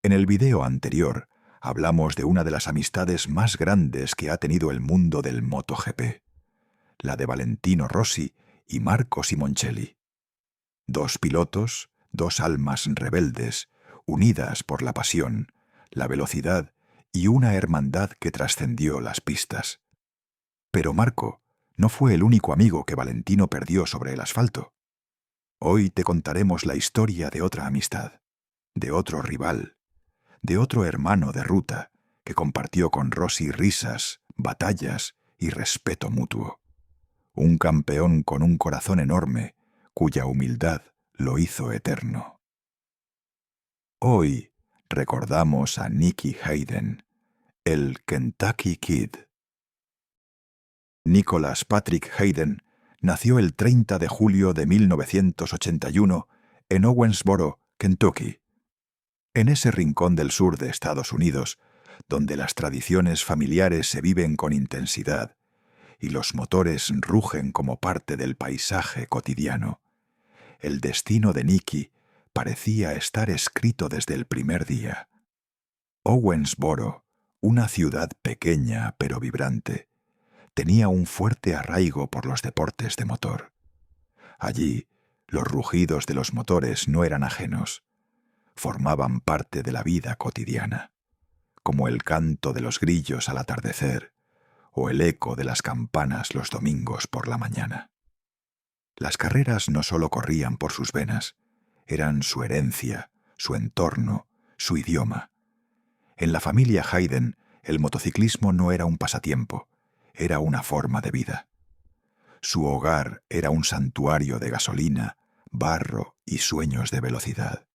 En el video anterior hablamos de una de las amistades más grandes que ha tenido el mundo del MotoGP, la de Valentino Rossi y Marco Simoncelli. Dos pilotos, dos almas rebeldes, unidas por la pasión, la velocidad y una hermandad que trascendió las pistas. Pero Marco no fue el único amigo que Valentino perdió sobre el asfalto. Hoy te contaremos la historia de otra amistad, de otro rival, de otro hermano de ruta que compartió con Rossi risas, batallas y respeto mutuo. Un campeón con un corazón enorme, cuya humildad lo hizo eterno. Hoy recordamos a Nicky Hayden, el Kentucky Kid. Nicholas Patrick Hayden nació el 30 de julio de 1981 en Owensboro, Kentucky. En ese rincón del sur de Estados Unidos, donde las tradiciones familiares se viven con intensidad y los motores rugen como parte del paisaje cotidiano, el destino de Nicky parecía estar escrito desde el primer día. Owensboro, una ciudad pequeña pero vibrante, tenía un fuerte arraigo por los deportes de motor. Allí, los rugidos de los motores no eran ajenos. Formaban parte de la vida cotidiana, como el canto de los grillos al atardecer o el eco de las campanas los domingos por la mañana. Las carreras no solo corrían por sus venas, eran su herencia, su entorno, su idioma. En la familia Hayden, el motociclismo no era un pasatiempo, era una forma de vida. Su hogar era un santuario de gasolina, barro y sueños de velocidad.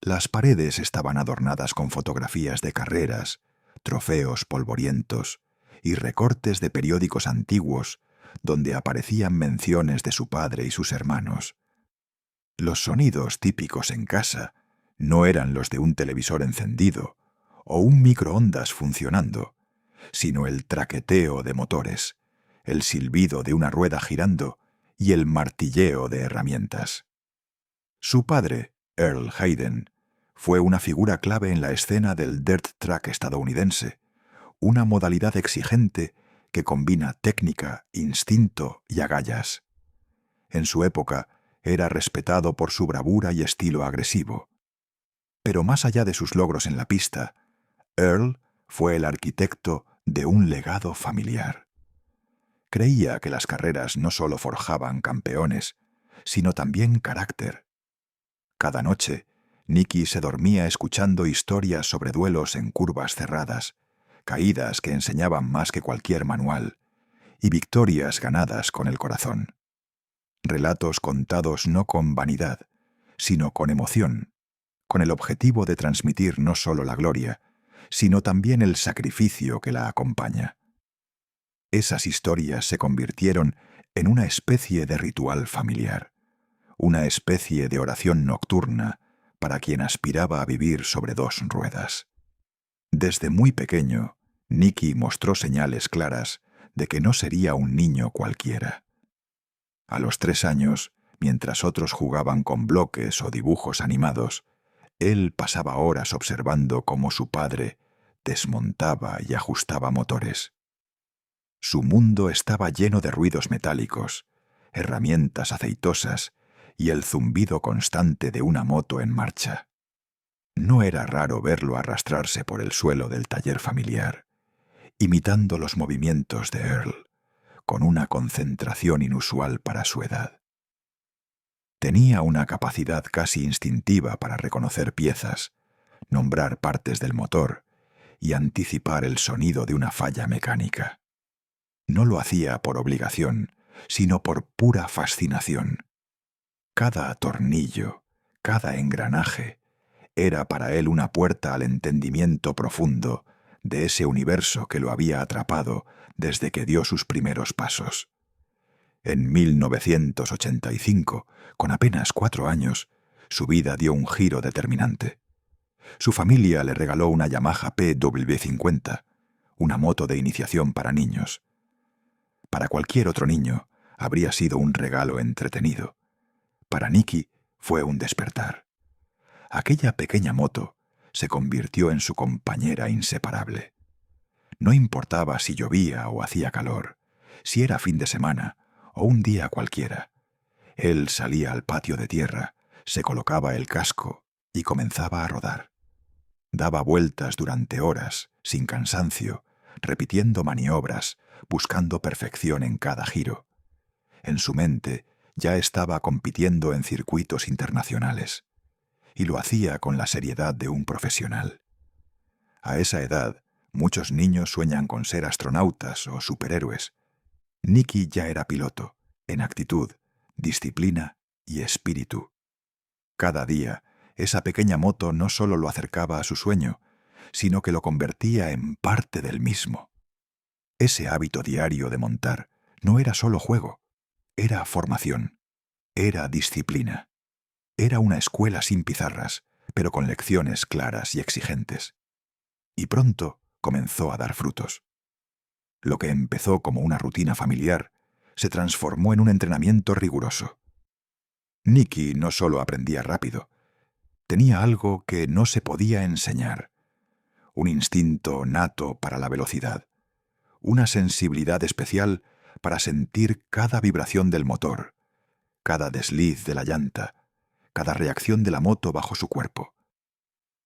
Las paredes estaban adornadas con fotografías de carreras, trofeos polvorientos y recortes de periódicos antiguos donde aparecían menciones de su padre y sus hermanos. Los sonidos típicos en casa no eran los de un televisor encendido o un microondas funcionando, sino el traqueteo de motores, el silbido de una rueda girando y el martilleo de herramientas. Su padre, Earl Hayden, fue una figura clave en la escena del dirt track estadounidense, una modalidad exigente que combina técnica, instinto y agallas. En su época era respetado por su bravura y estilo agresivo. Pero más allá de sus logros en la pista, Earl fue el arquitecto de un legado familiar. Creía que las carreras no solo forjaban campeones, sino también carácter. Cada noche, Nicky se dormía escuchando historias sobre duelos en curvas cerradas, caídas que enseñaban más que cualquier manual, y victorias ganadas con el corazón. Relatos contados no con vanidad, sino con emoción, con el objetivo de transmitir no solo la gloria, sino también el sacrificio que la acompaña. Esas historias se convirtieron en una especie de ritual familiar, una especie de oración nocturna para quien aspiraba a vivir sobre dos ruedas. Desde muy pequeño, Nicky mostró señales claras de que no sería un niño cualquiera. A los 3 años, mientras otros jugaban con bloques o dibujos animados, él pasaba horas observando cómo su padre desmontaba y ajustaba motores. Su mundo estaba lleno de ruidos metálicos, herramientas aceitosas y el zumbido constante de una moto en marcha. No era raro verlo arrastrarse por el suelo del taller familiar, imitando los movimientos de Earl, con una concentración inusual para su edad. Tenía una capacidad casi instintiva para reconocer piezas, nombrar partes del motor y anticipar el sonido de una falla mecánica. No lo hacía por obligación, sino por pura fascinación. Cada tornillo, cada engranaje, era para él una puerta al entendimiento profundo de ese universo que lo había atrapado desde que dio sus primeros pasos. En 1985, con apenas 4 años, su vida dio un giro determinante. Su familia le regaló una Yamaha PW50, una moto de iniciación para niños. Para cualquier otro niño, habría sido un regalo entretenido. Para Nicky fue un despertar. Aquella pequeña moto se convirtió en su compañera inseparable. No importaba si llovía o hacía calor, si era fin de semana o un día cualquiera. Él salía al patio de tierra, se colocaba el casco y comenzaba a rodar. Daba vueltas durante horas, sin cansancio, repitiendo maniobras, buscando perfección en cada giro. En su mente ya estaba compitiendo en circuitos internacionales, y lo hacía con la seriedad de un profesional. A esa edad, muchos niños sueñan con ser astronautas o superhéroes. Nicky ya era piloto, en actitud, disciplina y espíritu. Cada día, esa pequeña moto no solo lo acercaba a su sueño, sino que lo convertía en parte del mismo. Ese hábito diario de montar no era solo juego, era formación, era disciplina. Era una escuela sin pizarras, pero con lecciones claras y exigentes. Y pronto comenzó a dar frutos. Lo que empezó como una rutina familiar se transformó en un entrenamiento riguroso. Nicky no solo aprendía rápido, tenía algo que no se podía enseñar, un instinto nato para la velocidad, una sensibilidad especial para sentir cada vibración del motor, cada desliz de la llanta, cada reacción de la moto bajo su cuerpo.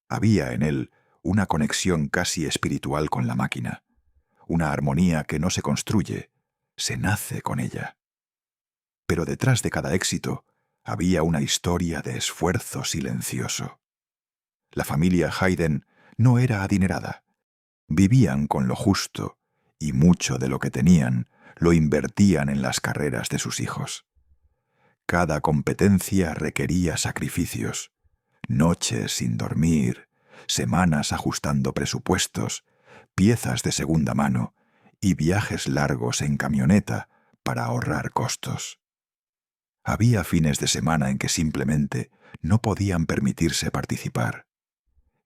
Había en él una conexión casi espiritual con la máquina, una armonía que no se construye, se nace con ella. Pero detrás de cada éxito había una historia de esfuerzo silencioso. La familia Hayden no era adinerada. Vivían con lo justo y mucho de lo que tenían lo invertían en las carreras de sus hijos. Cada competencia requería sacrificios, noches sin dormir, semanas ajustando presupuestos, piezas de segunda mano y viajes largos en camioneta para ahorrar costos. Había fines de semana en que simplemente no podían permitirse participar.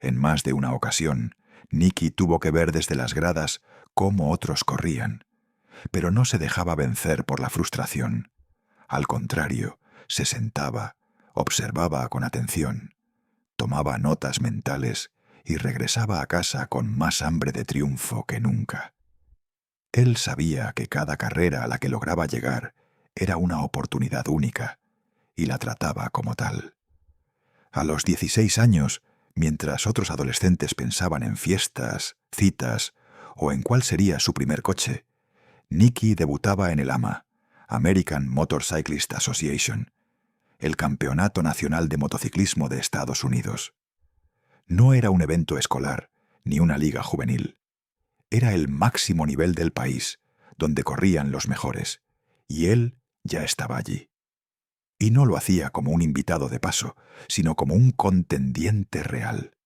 En más de una ocasión, Nicky tuvo que ver desde las gradas cómo otros corrían, pero no se dejaba vencer por la frustración. Al contrario, se sentaba, observaba con atención, tomaba notas mentales y regresaba a casa con más hambre de triunfo que nunca. Él sabía que cada carrera a la que lograba llegar era una oportunidad única, y la trataba como tal. A los 16 años, mientras otros adolescentes pensaban en fiestas, citas o en cuál sería su primer coche, Nicky debutaba en el AMA, American Motorcyclist Association, el Campeonato Nacional de Motociclismo de Estados Unidos. No era un evento escolar, ni una liga juvenil. Era el máximo nivel del país, donde corrían los mejores, y él ya estaba allí. Y no lo hacía como un invitado de paso, sino como un contendiente real.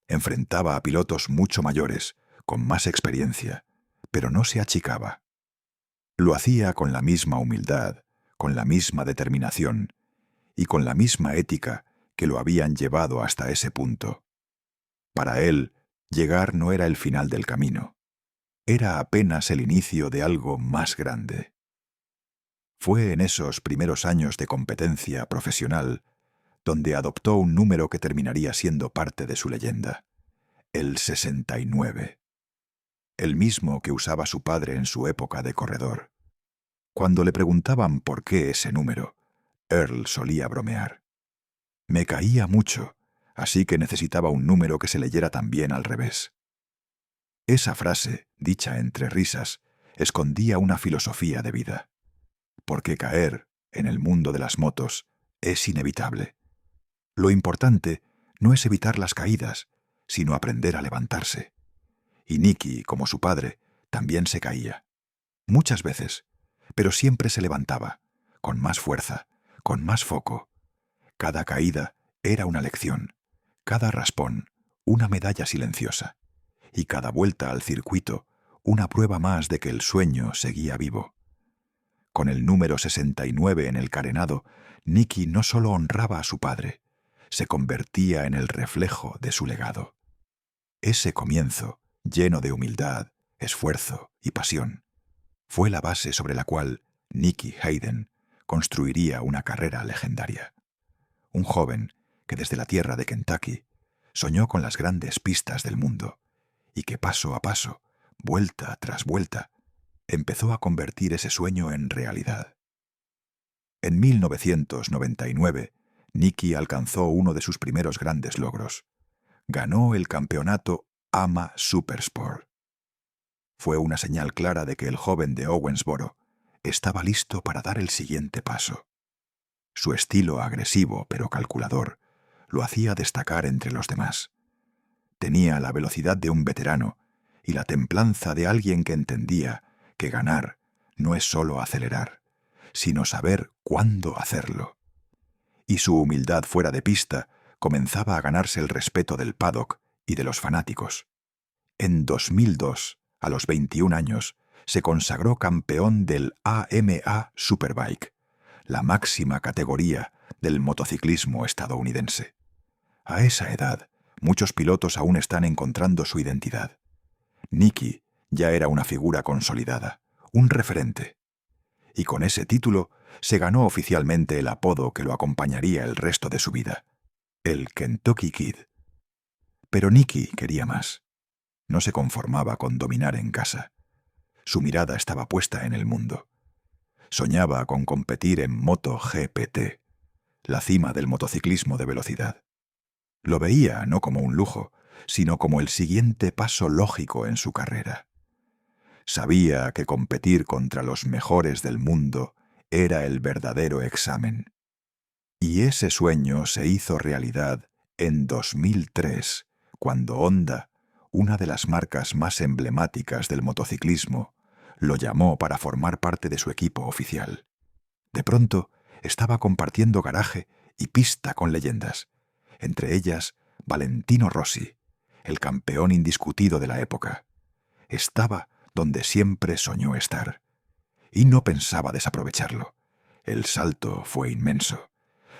Enfrentaba a pilotos mucho mayores, con más experiencia, pero no se achicaba. Lo hacía con la misma humildad, con la misma determinación y con la misma ética que lo habían llevado hasta ese punto. Para él, llegar no era el final del camino, era apenas el inicio de algo más grande. Fue en esos primeros años de competencia profesional donde adoptó un número que terminaría siendo parte de su leyenda, el 69, el mismo que usaba su padre en su época de corredor. Cuando le preguntaban por qué ese número, Earl solía bromear. Me caía mucho, así que necesitaba un número que se leyera también al revés. Esa frase, dicha entre risas, escondía una filosofía de vida. Porque caer, en el mundo de las motos, es inevitable. Lo importante no es evitar las caídas, sino aprender a levantarse. Y Nicky, como su padre, también se caía. Muchas veces, pero siempre se levantaba, con más fuerza, con más foco. Cada caída era una lección, cada raspón una medalla silenciosa, y cada vuelta al circuito una prueba más de que el sueño seguía vivo. Con el número 69 en el carenado, Nicky no solo honraba a su padre, se convertía en el reflejo de su legado. Ese comienzo, lleno de humildad, esfuerzo y pasión, fue la base sobre la cual Nicky Hayden construiría una carrera legendaria. Un joven que desde la tierra de Kentucky Soñó con las grandes pistas del mundo y que paso a paso, vuelta tras vuelta, empezó a convertir ese sueño en realidad. En 1999, Nicky alcanzó uno de sus primeros grandes logros. Ganó el campeonato AMA Supersport. Fue una señal clara de que el joven de Owensboro estaba listo para dar el siguiente paso. Su estilo agresivo pero calculador lo hacía destacar entre los demás. Tenía la velocidad de un veterano y la templanza de alguien que entendía que ganar no es solo acelerar, sino saber cuándo hacerlo. Y su humildad fuera de pista comenzaba a ganarse el respeto del paddock y de los fanáticos. En 2002, a los 21 años, se consagró campeón del AMA Superbike, la máxima categoría del motociclismo estadounidense. A esa edad, muchos pilotos aún están encontrando su identidad. Nicky ya era una figura consolidada, un referente. Y con ese título se ganó oficialmente el apodo que lo acompañaría el resto de su vida, el Kentucky Kid. Pero Nicky quería más. No se conformaba con dominar en casa. Su mirada estaba puesta en el mundo. Soñaba con competir en MotoGP, la cima del motociclismo de velocidad. Lo veía no como un lujo, sino como el siguiente paso lógico en su carrera. Sabía que competir contra los mejores del mundo era el verdadero examen. Y ese sueño se hizo realidad en 2003, cuando Honda, una de las marcas más emblemáticas del motociclismo, lo llamó para formar parte de su equipo oficial. De pronto, estaba compartiendo garaje y pista con leyendas, entre ellas Valentino Rossi, el campeón indiscutido de la época. Estaba donde siempre soñó estar, y no pensaba desaprovecharlo. El salto fue inmenso.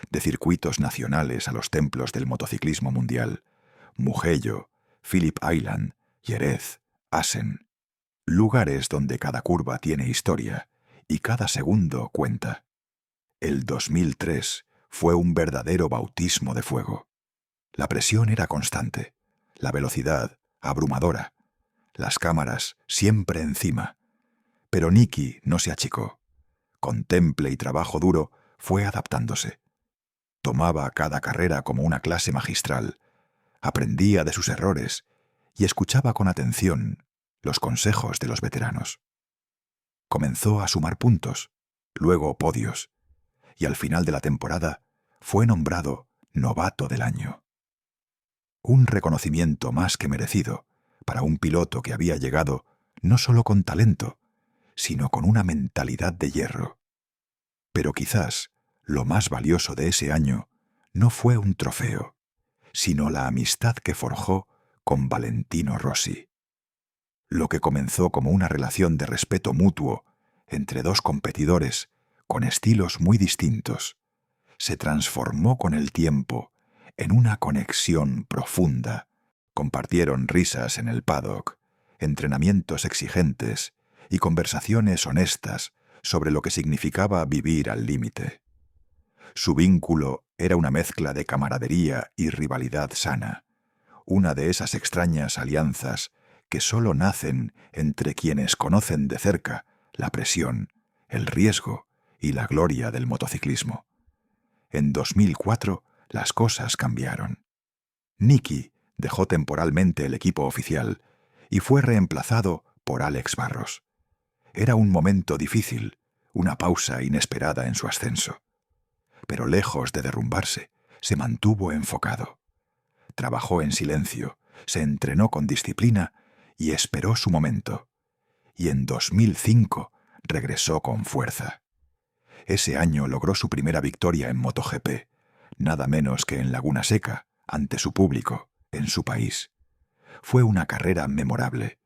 De circuitos nacionales a los templos del motociclismo mundial, Mugello, Phillip Island, Jerez, Assen, lugares donde cada curva tiene historia y cada segundo cuenta. El 2003 fue un verdadero bautismo de fuego. La presión era constante, la velocidad abrumadora, las cámaras siempre encima. Pero Nicky no se achicó. Con temple y trabajo duro fue adaptándose. Tomaba cada carrera como una clase magistral, aprendía de sus errores y escuchaba con atención los consejos de los veteranos. Comenzó a sumar puntos, luego podios, y al final de la temporada fue nombrado Novato del Año. Un reconocimiento más que merecido para un piloto que había llegado no solo con talento, sino con una mentalidad de hierro. Pero quizás lo más valioso de ese año no fue un trofeo, sino la amistad que forjó con Valentino Rossi. Lo que comenzó como una relación de respeto mutuo entre dos competidores con estilos muy distintos, se transformó con el tiempo en una conexión profunda. Compartieron risas en el paddock, entrenamientos exigentes y conversaciones honestas sobre lo que significaba vivir al límite. Su vínculo era una mezcla de camaradería y rivalidad sana, una de esas extrañas alianzas que solo nacen entre quienes conocen de cerca la presión, el riesgo y la gloria del motociclismo. En 2004 las cosas cambiaron. Nicky dejó temporalmente el equipo oficial y fue reemplazado por Alex Barros. Era un momento difícil, una pausa inesperada en su ascenso. Pero lejos de derrumbarse, se mantuvo enfocado. Trabajó en silencio, se entrenó con disciplina y esperó su momento. Y en 2005 regresó con fuerza. Ese año logró su primera victoria en MotoGP, nada menos que en Laguna Seca, ante su público, en su país. Fue una carrera memorable.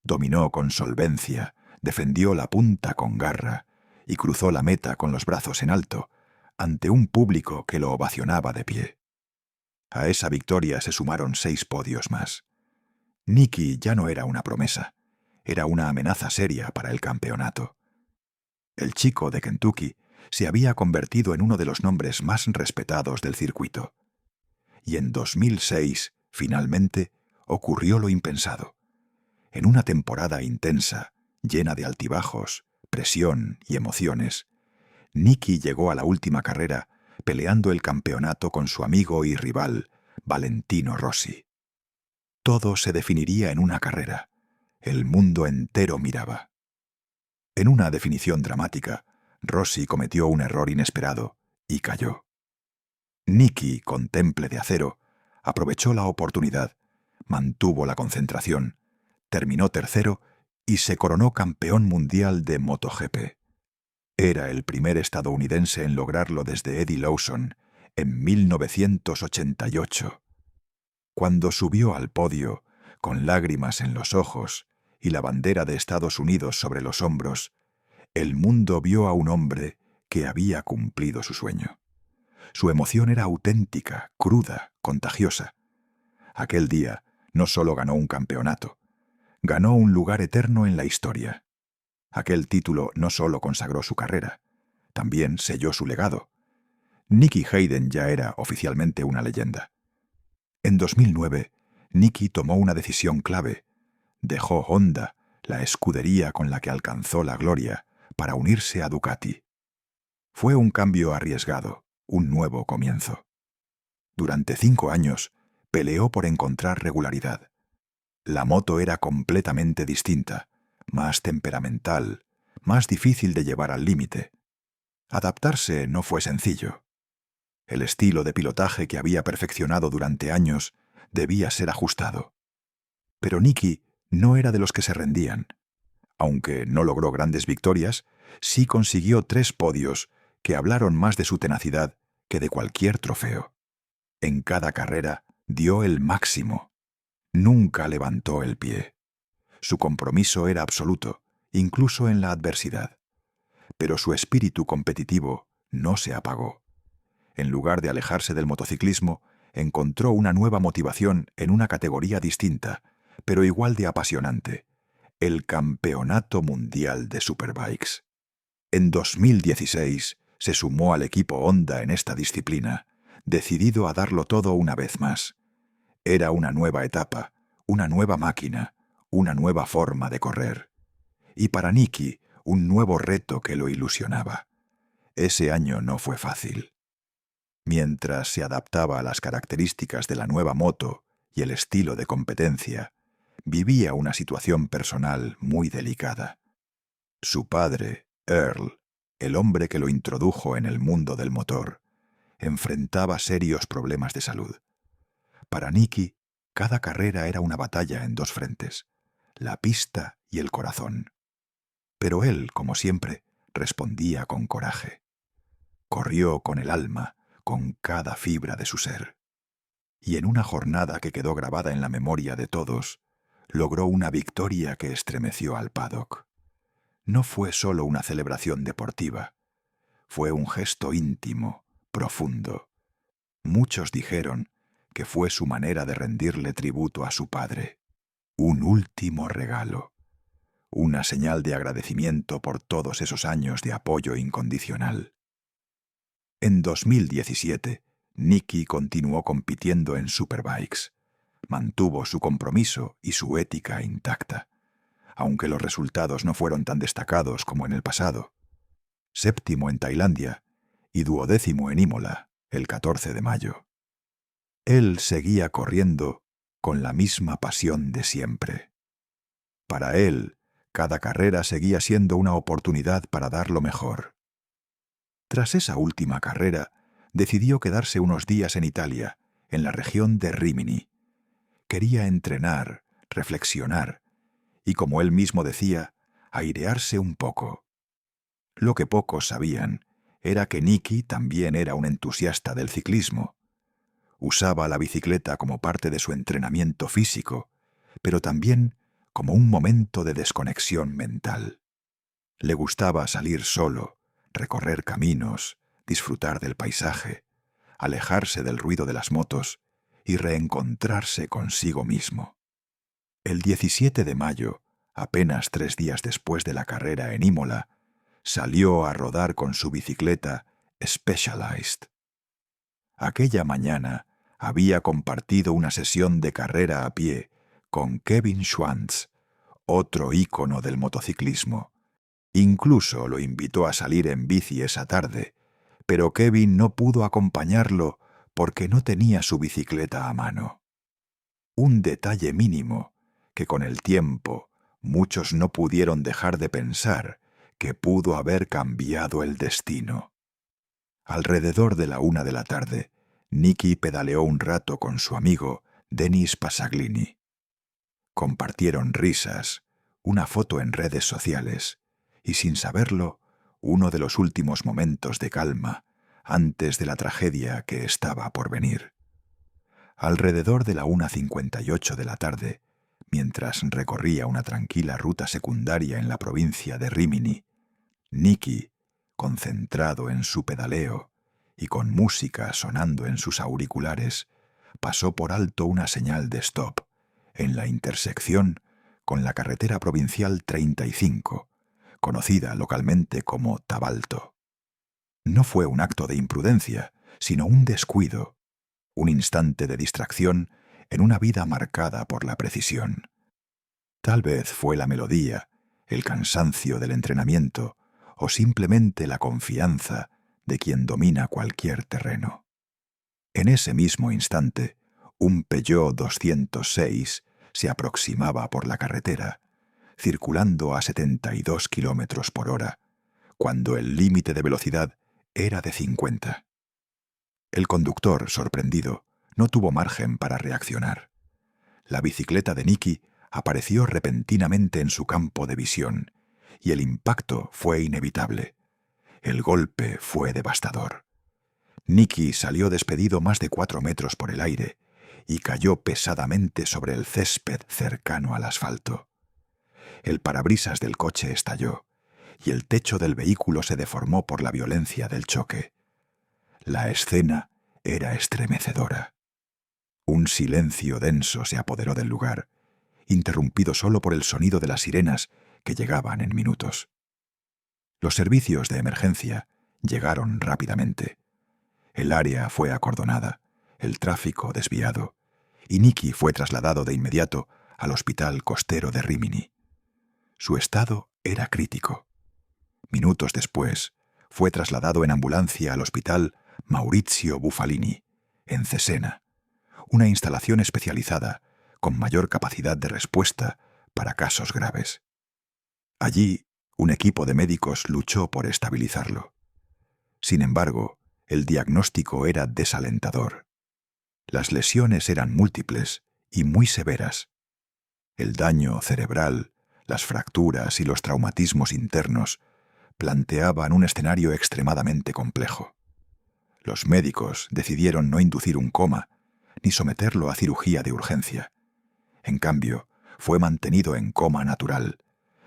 Dominó con solvencia, defendió la punta con garra y cruzó la meta con los brazos en alto, ante un público que lo ovacionaba de pie. A esa victoria se sumaron 6 podios más. Nicky ya no era una promesa, era una amenaza seria para el campeonato. El chico de Kentucky se había convertido en uno de los nombres más respetados del circuito. Y en 2006 Finalmente, ocurrió lo impensado. En una temporada intensa, llena de altibajos, presión y emociones, Niki llegó a la última carrera peleando el campeonato con su amigo y rival, Valentino Rossi. Todo se definiría en una carrera. El mundo entero miraba. En una definición dramática, Rossi cometió un error inesperado y cayó. Niki, con temple de acero, aprovechó la oportunidad, mantuvo la concentración, terminó tercero y se coronó campeón mundial de MotoGP. Era el primer estadounidense en lograrlo desde Eddie Lawson en 1988. Cuando subió al podio, con lágrimas en los ojos y la bandera de Estados Unidos sobre los hombros, el mundo vio a un hombre que había cumplido su sueño. Su emoción era auténtica, cruda, contagiosa. Aquel día no solo ganó un campeonato, ganó un lugar eterno en la historia. Aquel título no solo consagró su carrera, también selló su legado. Nicky Hayden ya era oficialmente una leyenda. En 2009, Nicky tomó una decisión clave. Dejó Honda, la escudería con la que alcanzó la gloria, para unirse a Ducati. Fue un cambio arriesgado, un nuevo comienzo. Durante 5 años, peleó por encontrar regularidad. La moto era completamente distinta, más temperamental, más difícil de llevar al límite. Adaptarse no fue sencillo. El estilo de pilotaje que había perfeccionado durante años debía ser ajustado. Pero Nicky no era de los que se rendían. Aunque no logró grandes victorias, sí consiguió 3 podios que hablaron más de su tenacidad que de cualquier trofeo. En cada carrera dio el máximo. Nunca levantó el pie. Su compromiso era absoluto, incluso en la adversidad. Pero su espíritu competitivo no se apagó. En lugar de alejarse del motociclismo, encontró una nueva motivación en una categoría distinta, pero igual de apasionante: el Campeonato Mundial de Superbikes. En 2016 se sumó al equipo Honda en esta disciplina, decidido a darlo todo una vez más. Era una nueva etapa, una nueva máquina, una nueva forma de correr. Y para Nicky, un nuevo reto que lo ilusionaba. Ese año no fue fácil. Mientras se adaptaba a las características de la nueva moto y el estilo de competencia, vivía una situación personal muy delicada. Su padre, Earl, el hombre que lo introdujo en el mundo del motor, enfrentaba serios problemas de salud. Para Nicky, cada carrera era una batalla en 2 frentes: la pista y el corazón. Pero él, como siempre, respondía con coraje. Corrió con el alma, con cada fibra de su ser. Y en una jornada que quedó grabada en la memoria de todos, logró una victoria que estremeció al paddock. No fue solo una celebración deportiva, fue un gesto íntimo, profundo. Muchos dijeron que fue su manera de rendirle tributo a su padre. Un último regalo. Una señal de agradecimiento por todos esos años de apoyo incondicional. En 2017, Nicky continuó compitiendo en Superbikes. Mantuvo su compromiso y su ética intacta, aunque los resultados no fueron tan destacados como en el pasado. 7º en Tailandia y 12º en Imola, el 14 de mayo. Él seguía corriendo con la misma pasión de siempre. Para él, cada carrera seguía siendo una oportunidad para dar lo mejor. Tras esa última carrera, decidió quedarse unos días en Italia, en la región de Rímini. Quería entrenar, reflexionar y, como él mismo decía, airearse un poco. Lo que pocos sabían era que Nicky también era un entusiasta del ciclismo. Usaba la bicicleta como parte de su entrenamiento físico, pero también como un momento de desconexión mental. Le gustaba salir solo, recorrer caminos, disfrutar del paisaje, alejarse del ruido de las motos y reencontrarse consigo mismo. El 17 de mayo, apenas 3 días después de la carrera en Imola, salió a rodar con su bicicleta Specialized. Aquella mañana había compartido una sesión de carrera a pie con Kevin Schwantz, otro ícono del motociclismo. Incluso lo invitó a salir en bici esa tarde, pero Kevin no pudo acompañarlo porque no tenía su bicicleta a mano. Un detalle mínimo que con el tiempo muchos no pudieron dejar de pensar que pudo haber cambiado el destino. Alrededor de la 1 de la tarde, Nicky pedaleó un rato con su amigo Denis Passaglini. Compartieron risas, una foto en redes sociales y, sin saberlo, uno de los últimos momentos de calma antes de la tragedia que estaba por venir. Alrededor de la 1:58 de la tarde, mientras recorría una tranquila ruta secundaria en la provincia de Rimini, Nicky, concentrado en su pedaleo y con música sonando en sus auriculares, pasó por alto una señal de stop en la intersección con la carretera provincial 35, conocida localmente como Tabalto. No fue un acto de imprudencia, sino un descuido, un instante de distracción en una vida marcada por la precisión. Tal vez fue la melodía, el cansancio del entrenamiento o simplemente la confianza de quien domina cualquier terreno. En ese mismo instante, un Peugeot 206 se aproximaba por la carretera, circulando a 72 kilómetros por hora, cuando el límite de velocidad era de 50. El conductor, sorprendido, no tuvo margen para reaccionar. La bicicleta de Nicky apareció repentinamente en su campo de visión, y el impacto fue inevitable. El golpe fue devastador. Nicky salió despedido más de 4 metros por el aire y cayó pesadamente sobre el césped cercano al asfalto. El parabrisas del coche estalló y el techo del vehículo se deformó por la violencia del choque. La escena era estremecedora. Un silencio denso se apoderó del lugar, interrumpido solo por el sonido de las sirenas que llegaban en minutos. Los servicios de emergencia llegaron rápidamente. El área fue acordonada, el tráfico desviado, y Nicky fue trasladado de inmediato al hospital costero de Rimini. Su estado era crítico. Minutos después, fue trasladado en ambulancia al hospital Maurizio Bufalini, en Cesena, una instalación especializada con mayor capacidad de respuesta para casos graves. Allí, un equipo de médicos luchó por estabilizarlo. Sin embargo, el diagnóstico era desalentador. Las lesiones eran múltiples y muy severas. El daño cerebral, las fracturas y los traumatismos internos planteaban un escenario extremadamente complejo. Los médicos decidieron no inducir un coma ni someterlo a cirugía de urgencia. En cambio, fue mantenido en coma natural,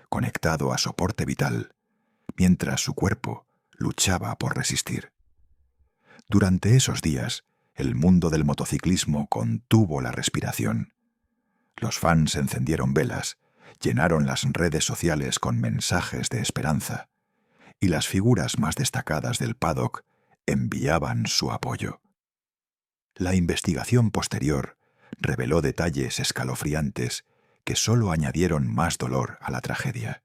conectado a soporte vital, mientras su cuerpo luchaba por resistir. Durante esos días, el mundo del motociclismo contuvo la respiración. Los fans encendieron velas, llenaron las redes sociales con mensajes de esperanza, y las figuras más destacadas del paddock enviaban su apoyo. La investigación posterior reveló detalles escalofriantes que solo añadieron más dolor a la tragedia.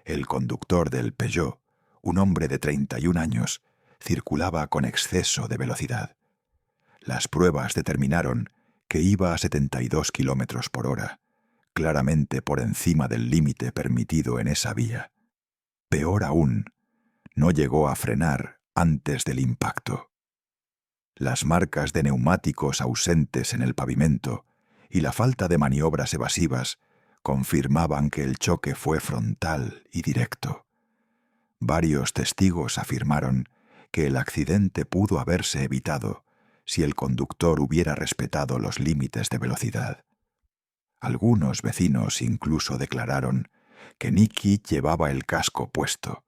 El conductor del Peugeot, un hombre de 31 años, circulaba con exceso de velocidad. Las pruebas determinaron que iba a 72 kilómetros por hora, claramente por encima del límite permitido en esa vía. Peor aún, no llegó a frenar antes del impacto. Las marcas de neumáticos ausentes en el pavimento y la falta de maniobras evasivas confirmaban que el choque fue frontal y directo. Varios testigos afirmaron que el accidente pudo haberse evitado si el conductor hubiera respetado los límites de velocidad. Algunos vecinos incluso declararon que Nicky llevaba el casco puesto,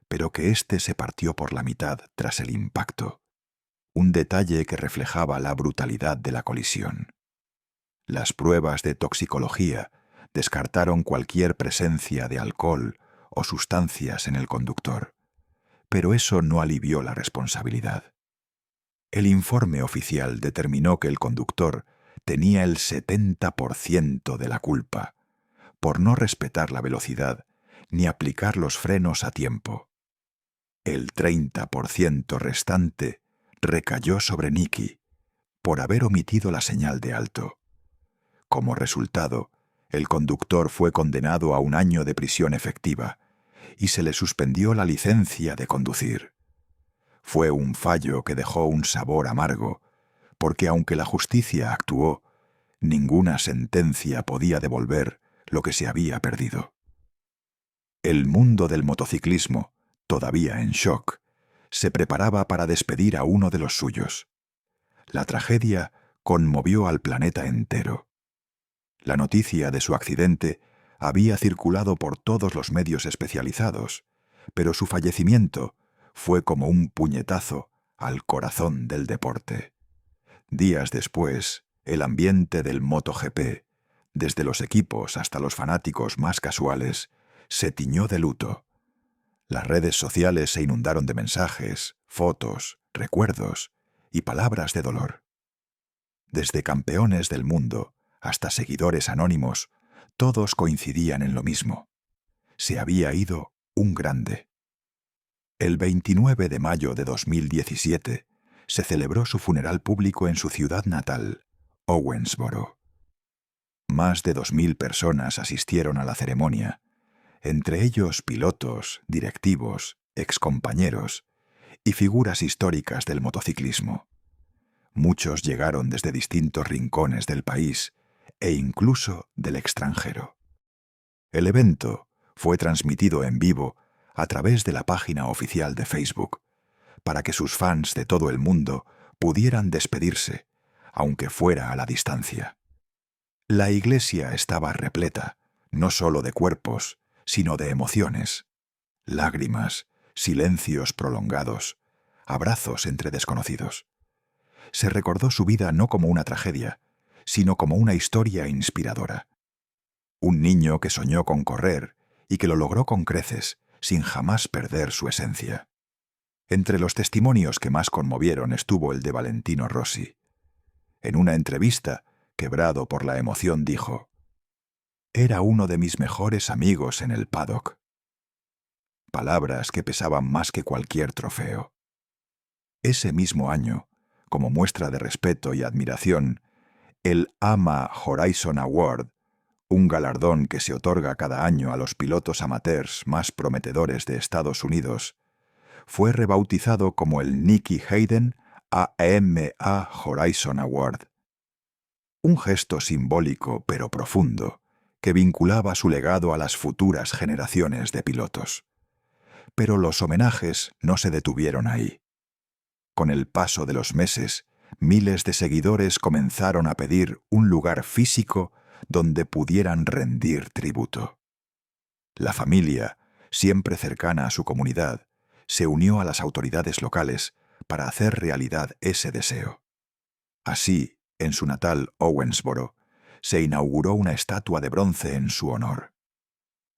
pero que éste se partió por la mitad tras el impacto, un detalle que reflejaba la brutalidad de la colisión. Las pruebas de toxicología descartaron cualquier presencia de alcohol o sustancias en el conductor, pero eso no alivió la responsabilidad. El informe oficial determinó que el conductor tenía el 70% de la culpa, por no respetar la velocidad ni aplicar los frenos a tiempo. El 30% restante recayó sobre Nicky, por haber omitido la señal de alto. Como resultado, el conductor fue condenado a 1 año de prisión efectiva y se le suspendió la licencia de conducir. Fue un fallo que dejó un sabor amargo, porque aunque la justicia actuó, ninguna sentencia podía devolver lo que se había perdido. El mundo del motociclismo, todavía en shock, se preparaba para despedir a uno de los suyos. La tragedia conmovió al planeta entero. La noticia de su accidente había circulado por todos los medios especializados, pero su fallecimiento fue como un puñetazo al corazón del deporte. Días después, el ambiente del MotoGP, desde los equipos hasta los fanáticos más casuales, se tiñó de luto. Las redes sociales se inundaron de mensajes, fotos, recuerdos y palabras de dolor. Desde campeones del mundo hasta seguidores anónimos, todos coincidían en lo mismo. Se había ido un grande. El 29 de mayo de 2017 se celebró su funeral público en su ciudad natal, Owensboro. Más de 2.000 personas asistieron a la ceremonia, entre ellos pilotos, directivos, excompañeros y figuras históricas del motociclismo. Muchos llegaron desde distintos rincones del país e incluso del extranjero. El evento fue transmitido en vivo a través de la página oficial de Facebook, para que sus fans de todo el mundo pudieran despedirse, aunque fuera a la distancia. La iglesia estaba repleta, no solo de cuerpos, sino de emociones. Lágrimas, silencios prolongados, abrazos entre desconocidos. Se recordó su vida no como una tragedia, sino como una historia inspiradora. Un niño que soñó con correr y que lo logró con creces, sin jamás perder su esencia. Entre los testimonios que más conmovieron estuvo el de Valentino Rossi. En una entrevista, quebrado por la emoción, dijo: «Era uno de mis mejores amigos en el paddock». Palabras que pesaban más que cualquier trofeo. Ese mismo año, como muestra de respeto y admiración, el AMA Horizon Award, un galardón que se otorga cada año a los pilotos amateurs más prometedores de Estados Unidos, fue rebautizado como el Nicky Hayden AMA Horizon Award. Un gesto simbólico pero profundo que vinculaba su legado a las futuras generaciones de pilotos. Pero los homenajes no se detuvieron ahí. Con el paso de los meses, miles de seguidores comenzaron a pedir un lugar físico donde pudieran rendir tributo. La familia, siempre cercana a su comunidad, se unió a las autoridades locales para hacer realidad ese deseo. Así, en su natal Owensboro, se inauguró una estatua de bronce en su honor.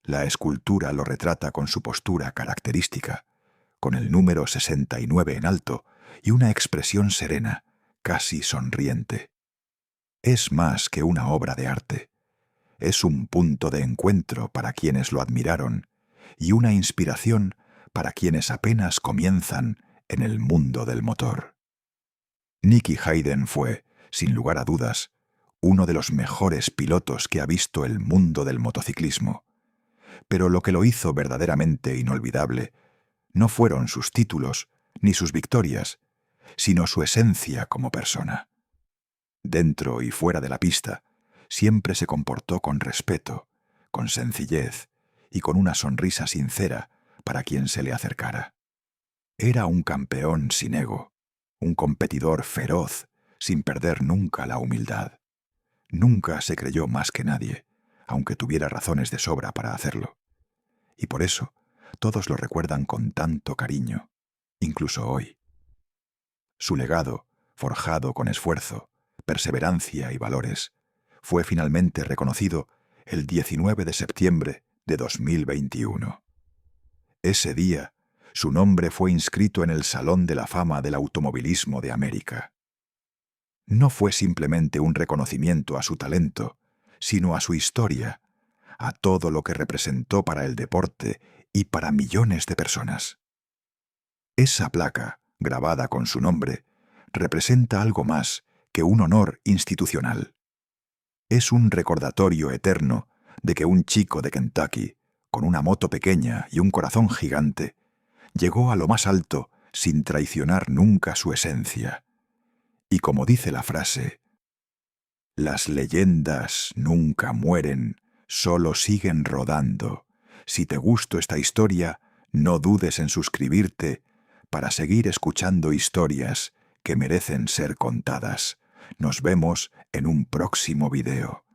La escultura lo retrata con su postura característica, con el número 69 en alto y una expresión serena, casi sonriente. Es más que una obra de arte. Es un punto de encuentro para quienes lo admiraron y una inspiración para quienes apenas comienzan en el mundo del motor. Nicky Hayden fue, sin lugar a dudas, uno de los mejores pilotos que ha visto el mundo del motociclismo. Pero lo que lo hizo verdaderamente inolvidable no fueron sus títulos ni sus victorias, sino su esencia como persona. Dentro y fuera de la pista, siempre se comportó con respeto, con sencillez y con una sonrisa sincera para quien se le acercara. Era un campeón sin ego, un competidor feroz, sin perder nunca la humildad. Nunca se creyó más que nadie, aunque tuviera razones de sobra para hacerlo. Y por eso, todos lo recuerdan con tanto cariño, incluso hoy. Su legado, forjado con esfuerzo, perseverancia y valores, fue finalmente reconocido el 19 de septiembre de 2021. Ese día su nombre fue inscrito en el Salón de la Fama del Automovilismo de América. No fue simplemente un reconocimiento a su talento, sino a su historia, a todo lo que representó para el deporte y para millones de personas. Esa placa, grabada con su nombre, representa algo más que un honor institucional. Es un recordatorio eterno de que un chico de Kentucky, con una moto pequeña y un corazón gigante, llegó a lo más alto sin traicionar nunca su esencia. Y como dice la frase, las leyendas nunca mueren, solo siguen rodando. Si te gustó esta historia, no dudes en suscribirte para seguir escuchando historias que merecen ser contadas. Nos vemos en un próximo video.